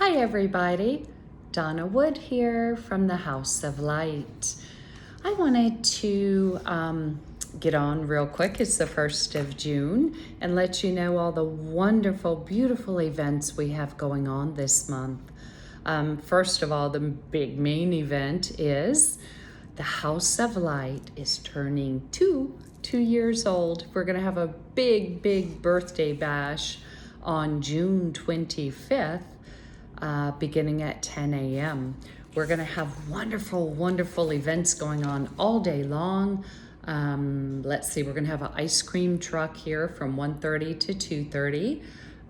Hi everybody, Donna Wood here from the House of Light. I wanted to get on real quick. It's the 1st of June and let you know all the wonderful, beautiful events we have going on this month. First of all, the big main event is the House of Light is turning two years old. We're gonna have a big birthday bash on June 25th. Beginning at 10 a.m. We're going to have wonderful events going on all day long. Let's see, we're going to have an ice cream truck here from 1:30 to 2:30.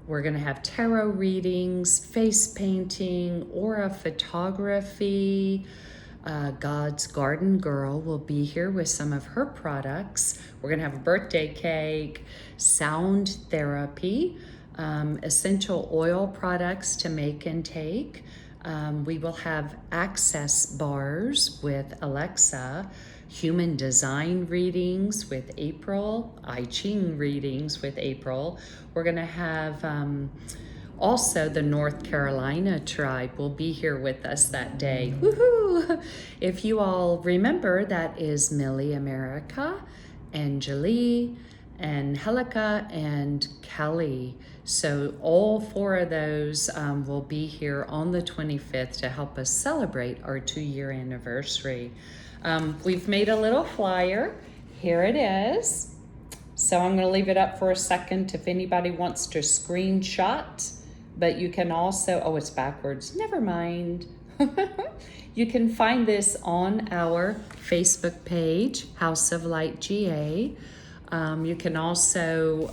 We're going to have tarot readings, face painting, aura photography. God's Garden Girl will be here with some of her products. We're going to have a birthday cake, sound therapy, essential oil products to make and take. We will have access bars with Alexa, human design readings with April, I Ching readings with April. We're going to have also the North Carolina tribe will be here with us that day. Woohoo! If you all remember, that is Millie America, Angelie, Angelica, and Kelly. So all four of those will be here on the 25th to help us celebrate our 2-year anniversary. We've made a little flyer. Here it is. So I'm going to leave it up for a second if anybody wants to screenshot. But you can also, oh, it's backwards. Never mind. You can find this on our Facebook page, House of Light GA. You can also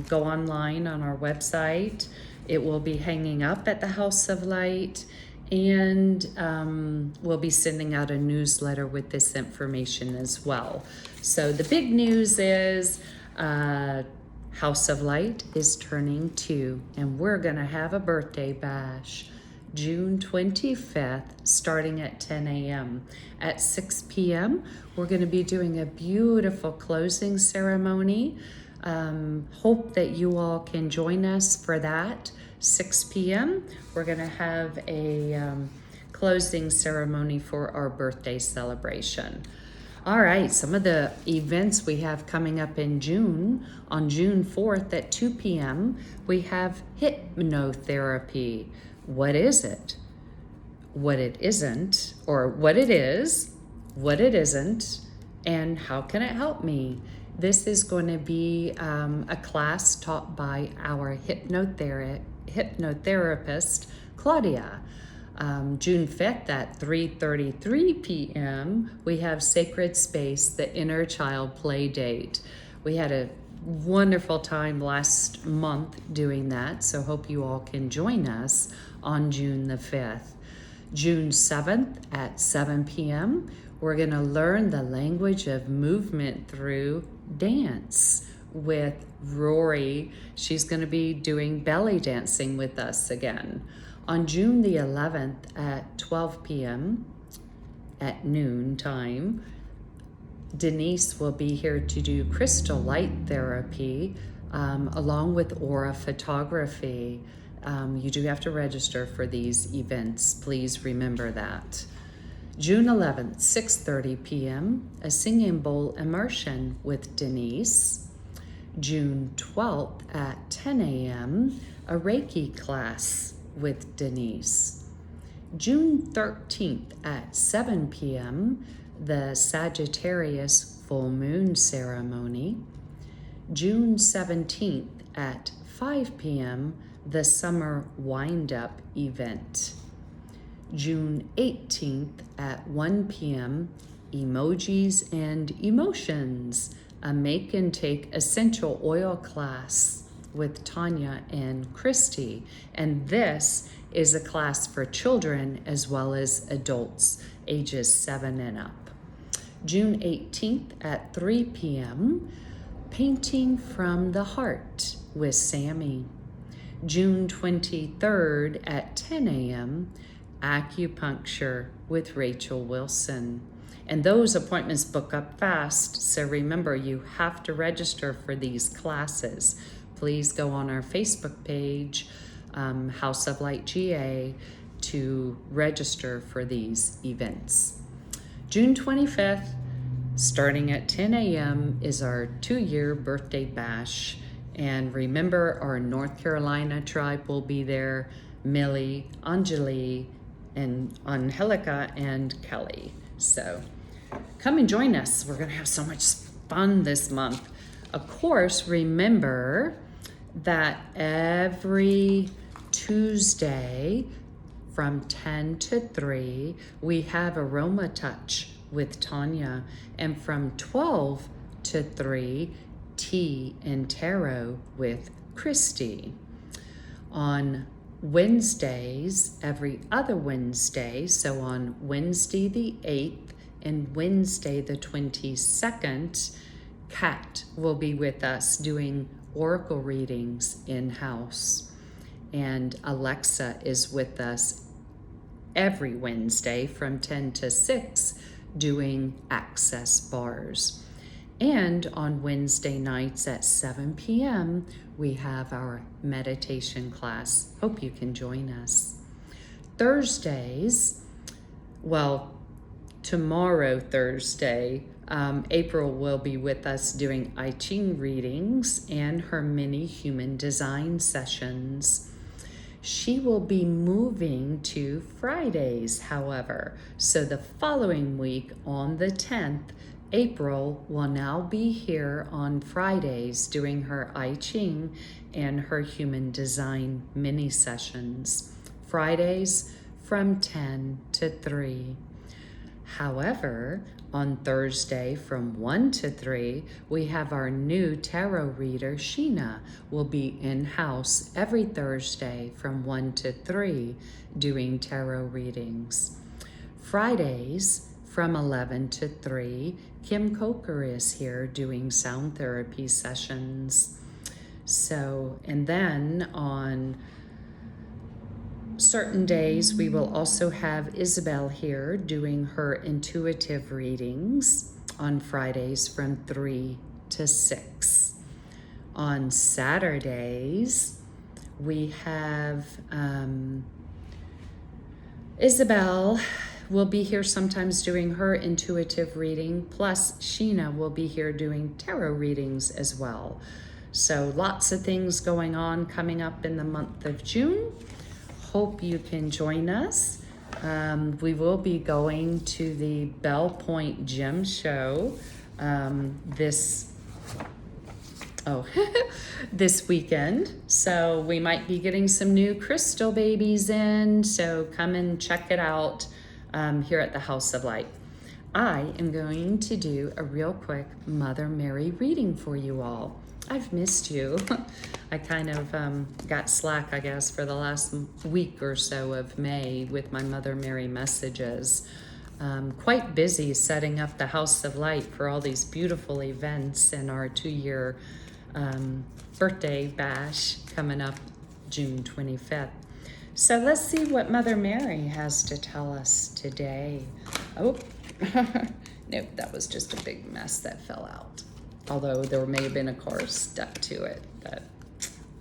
go online on our website. It will be hanging up at the House of Light, and we'll be sending out a newsletter with this information as well. So the big news is House of Light is turning 2, and we're gonna have a birthday bash. June 25th, starting at 10 a.m. At 6 p.m., we're going to be doing a beautiful closing ceremony. Hope that you all can join us for that. 6 p.m., we're going to have a closing ceremony for our birthday celebration. All right, some of the events we have coming up in June. On June 4th at 2 p.m., we have hypnotherapy. What is it? What it isn't, or what it is, what it isn't, and how can it help me? This is going to be a class taught by our hypnotherapist, Claudia. June 5th at 3:33 p.m., we have Sacred Space, the Inner Child Play Date. We had a wonderful time last month doing that, so hope you all can join us on June the 5th. June 7th at 7 p.m., we're going to learn the language of movement through dance with Rory. She's going to be doing belly dancing with us again. On June the 11th at 12 p.m. at noon time, Denise will be here to do crystal light therapy along with aura photography. You do have to register for these events. Please remember that. June 11th, 6:30 p.m., a singing bowl immersion with Denise. June 12th at 10 a.m., a Reiki class with Denise. June 13th at 7 p.m., the Sagittarius full moon ceremony. June 17th at 5 p.m., the summer wind-up event. June 18th at 1 p.m., emojis and emotions, a make and take essential oil class with Tanya and Christy. And this is a class for children as well as adults ages 7 and up. June 18th at 3 p.m., Painting from the Heart with Sammy. June 23rd at 10 a.m., Acupuncture with Rachel Wilson. And those appointments book up fast, so remember you have to register for these classes. Please go on our Facebook page, House of Light GA to register for these events. June 25th, starting at 10 a.m. is our 2-year birthday bash. And remember, our North Carolina tribe will be there, Millie, Anjali, and Angelica, and Kelly. So come and join us. We're gonna have so much fun this month. Of course, remember that every Tuesday from 10 to 3, we have Aroma Touch with Tanya, and from 12 to 3, Tea and Tarot with Christy. On Wednesdays, every other Wednesday, so on Wednesday the 8th and Wednesday the 22nd, Kat will be with us doing oracle readings in-house. And Alexa is with us every Wednesday from 10 to 6 doing access bars. And on Wednesday nights at 7 p.m., we have our meditation class. Hope you can join us. Thursdays, well, tomorrow, Thursday, April will be with us doing I Ching readings and her mini human design sessions. She will be moving to Fridays, however. So the following week on the 10th, April will now be here on Fridays doing her I Ching and her human design mini sessions. Fridays from 10 to 3. However, on Thursday from 1 to 3, we have our new tarot reader, Sheena, will be in-house every Thursday from 1 to 3 doing tarot readings. Fridays from 11 to 3, Kim Coker is here doing sound therapy sessions. So, and then on certain days, we will also have Isabel here doing her intuitive readings on Fridays from 3 to 6. On Saturdays, we have Isabel will be here sometimes doing her intuitive reading, plus Sheena will be here doing tarot readings as well. So lots of things going on coming up in the month of June. Hope you can join us. We will be going to the Bell Point Gem Show this weekend. So we might be getting some new crystal babies in. So come and check it out here at the House of Light. I am going to do a real quick Mother Mary reading for you all. I've missed you. I kind of got slack, I guess, for the last week or so of May with my Mother Mary messages. Quite busy setting up the House of Light for all these beautiful events and our 2-year birthday bash coming up June 25th. So let's see what Mother Mary has to tell us today. Oh, nope, that was just a big mess that fell out. Although there may have been a car stuck to it, that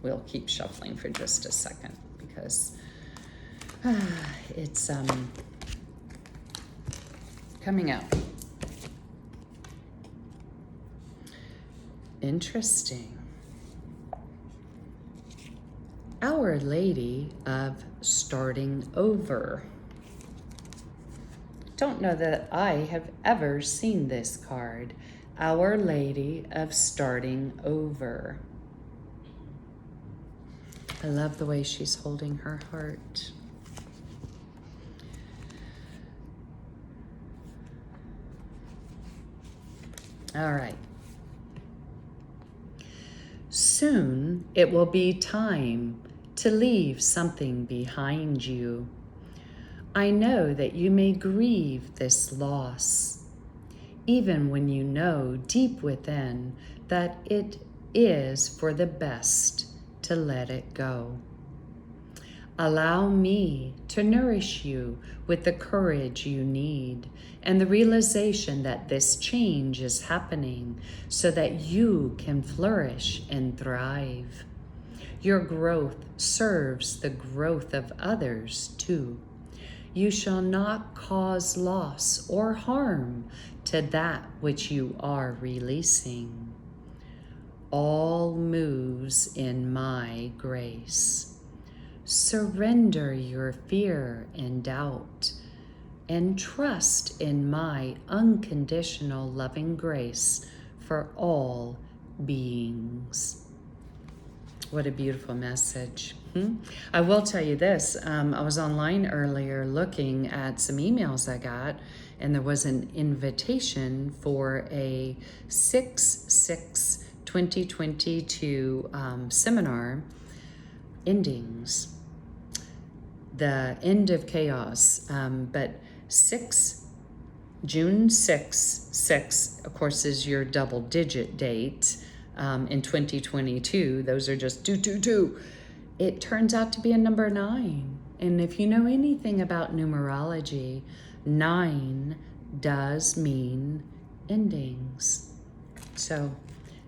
we'll keep shuffling for just a second because it's coming out. Interesting. Our Lady of Starting Over. Don't know that I have ever seen this card. Our Lady of Starting Over. I love the way she's holding her heart. All right. Soon it will be time to leave something behind you. I know that you may grieve this loss, even when you know deep within that it is for the best to let it go. Allow me to nourish you with the courage you need and the realization that this change is happening so that you can flourish and thrive. Your growth serves the growth of others too. You shall not cause loss or harm to that which you are releasing. All moves in my grace. Surrender your fear and doubt and trust in my unconditional loving grace for all beings. What a beautiful message. I will tell you this. I was online earlier looking at some emails I got, and there was an invitation for a 6/6/2022 seminar, Endings, the end of chaos. But June 6, of course, is your double digit date. In 2022, those are just 222. It turns out to be a number 9. And if you know anything about numerology, 9 does mean endings. So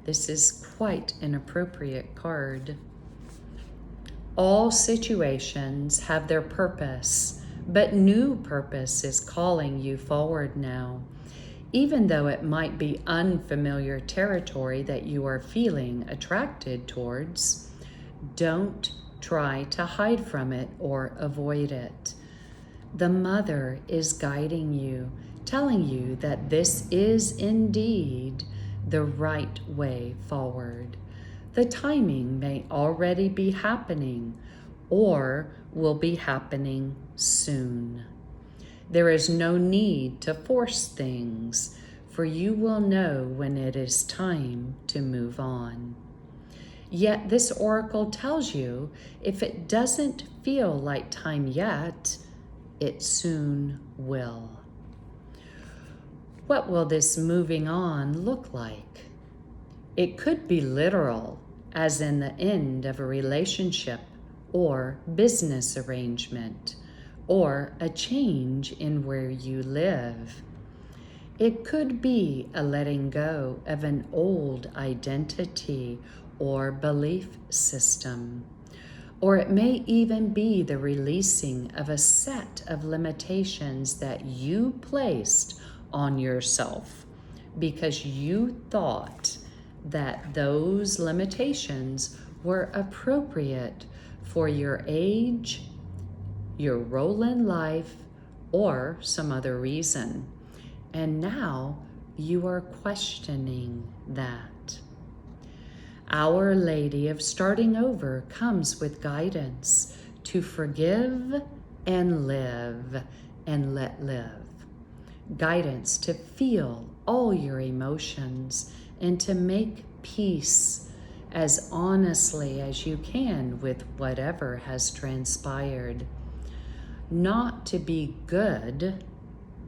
this is quite an appropriate card. All situations have their purpose, but new purpose is calling you forward now. Even though it might be unfamiliar territory that you are feeling attracted towards, don't try to hide from it or avoid it. The Mother is guiding you, telling you that this is indeed the right way forward. The timing may already be happening or will be happening soon. There is no need to force things, for you will know when it is time to move on. Yet this oracle tells you if it doesn't feel like time yet, it soon will. What will this moving on look like? It could be literal, as in the end of a relationship or business arrangement, or a change in where you live. It could be a letting go of an old identity or belief system, or it may even be the releasing of a set of limitations that you placed on yourself because you thought that those limitations were appropriate for your age, your role in life, or some other reason. And now you are questioning that. Our Lady of Starting Over comes with guidance to forgive and live and let live. Guidance to feel all your emotions and to make peace as honestly as you can with whatever has transpired. Not to be good,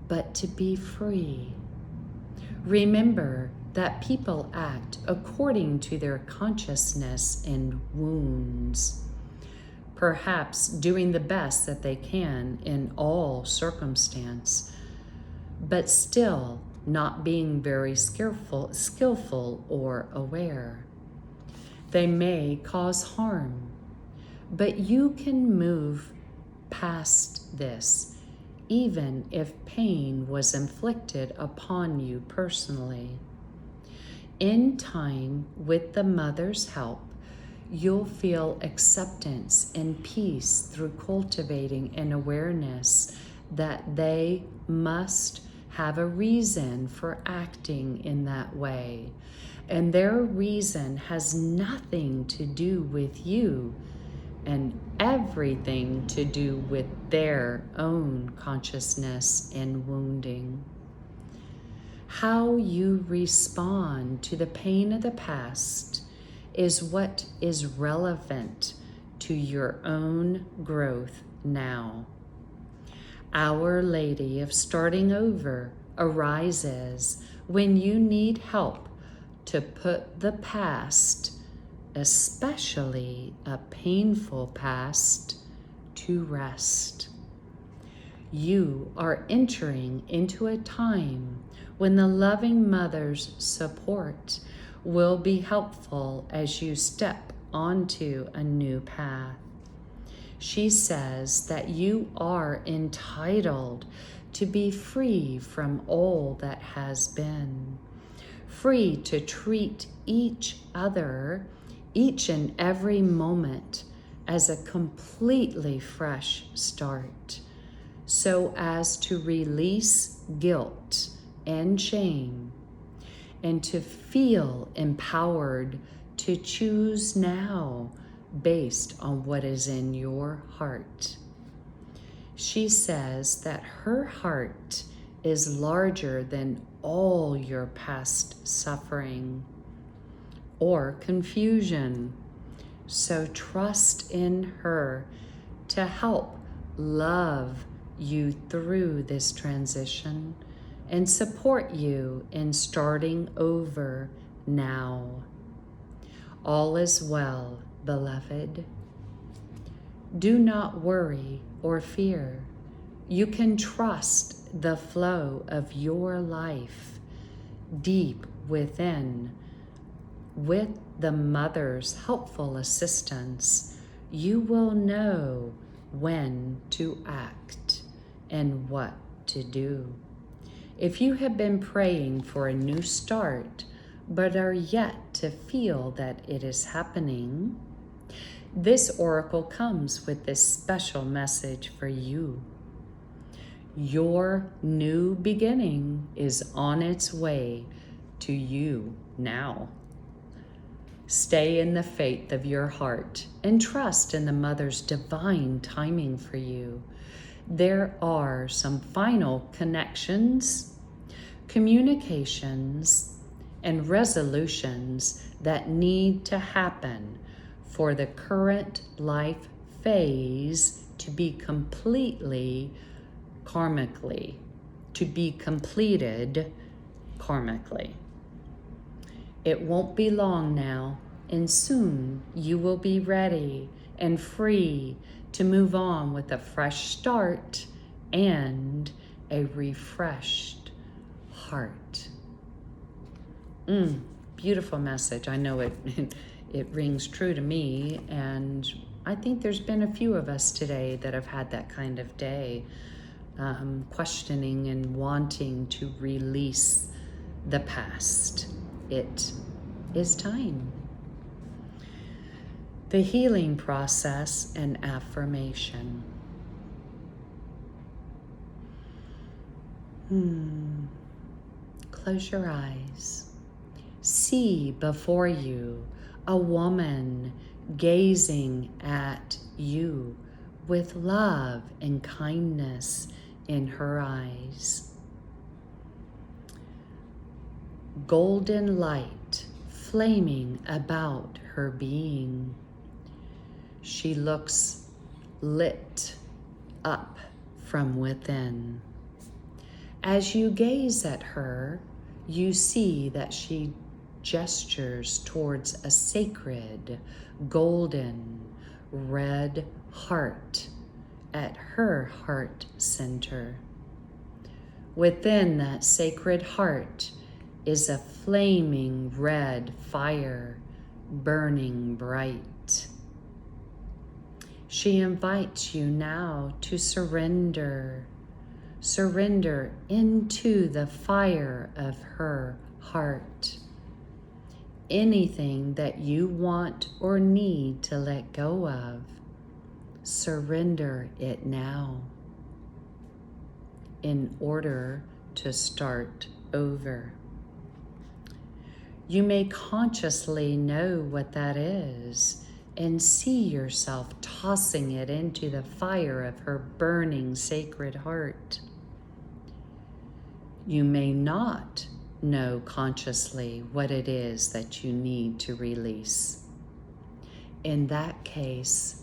but to be free. Remember that people act according to their consciousness and wounds, perhaps doing the best that they can in all circumstance, but still not being very skillful or aware. They may cause harm, but you can move past this, even if pain was inflicted upon you personally. In time, with the Mother's help, you'll feel acceptance and peace through cultivating an awareness that they must have a reason for acting in that way. And their reason has nothing to do with you and everything to do with their own consciousness and wounding. How you respond to the pain of the past is what is relevant to your own growth now. Our Lady of Starting Over arises when you need help to put the past, especially a painful past, to rest. You are entering into a time when the loving Mother's support will be helpful as you step onto a new path. She says that you are entitled to be free from all that has been, free to treat each other, each and every moment, as a completely fresh start, so as to release guilt and shame, and to feel empowered to choose now based on what is in your heart. She says that her heart is larger than all your past suffering or confusion. So trust in her to help love you through this transition and support you in starting over now. All is well, beloved. Do not worry or fear. You can trust the flow of your life deep within. With the mother's helpful assistance, you will know when to act and what to do. If you have been praying for a new start, but are yet to feel that it is happening, this oracle comes with this special message for you. Your new beginning is on its way to you now. Stay in the faith of your heart and trust in the mother's divine timing for you. There are some final connections, communications, and resolutions that need to happen for the current life phase to be completed karmically. It won't be long now, and soon you will be ready and free to move on with a fresh start and a refreshed heart. Beautiful message. I know it rings true to me, and I think there's been a few of us today that have had that kind of day, questioning and wanting to release the past. It is time. The healing process and affirmation. Close your eyes. See before you a woman gazing at you with love and kindness in her eyes. Golden light flaming about her being. She looks lit up from within. As you gaze at her, you see that she gestures towards a sacred, golden, red heart at her heart center. Within that sacred heart is a flaming red fire burning bright. She invites you now to surrender into the fire of her heart. Anything that you want or need to let go of, surrender it now in order to start over. You may consciously know what that is and see yourself tossing it into the fire of her burning sacred heart. You may not know consciously what it is that you need to release. In that case,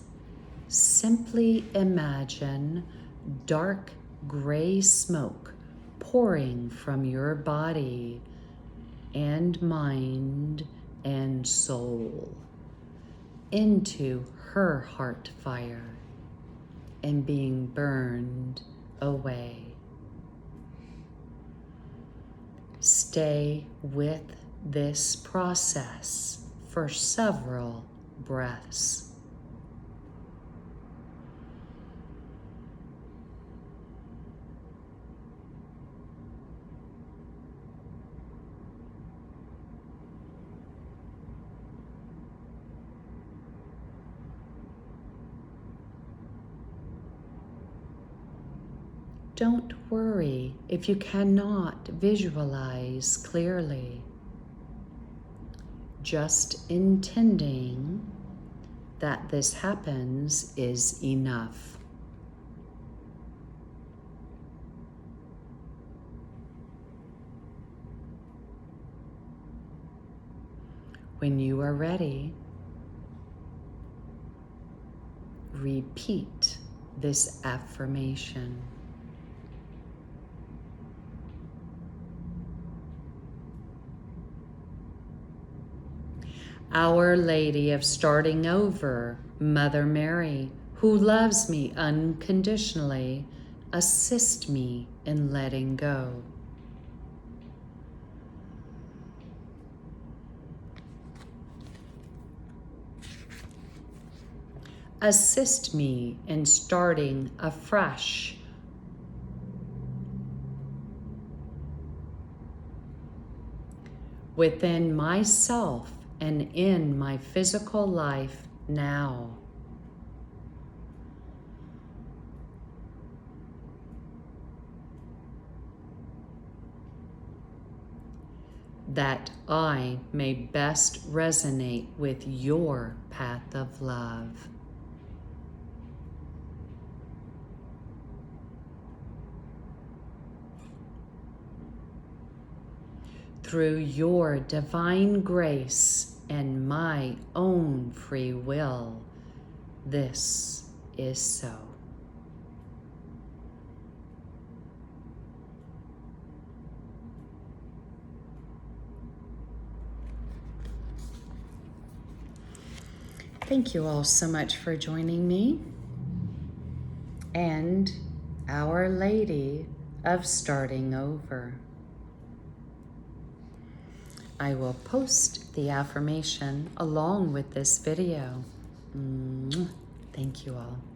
simply imagine dark gray smoke pouring from your body and mind and soul into her heart fire and being burned away. Stay with this process for several breaths. Don't worry if you cannot visualize clearly. Just intending that this happens is enough. When you are ready, repeat this affirmation. Our Lady of Starting Over, Mother Mary, who loves me unconditionally, assist me in letting go. Assist me in starting afresh. Within myself and in my physical life now. That I may best resonate with your path of love. Through your divine grace and my own free will, this is so. Thank you all so much for joining me. And Our Lady of Starting Over. I will post the affirmation along with this video. Thank you all.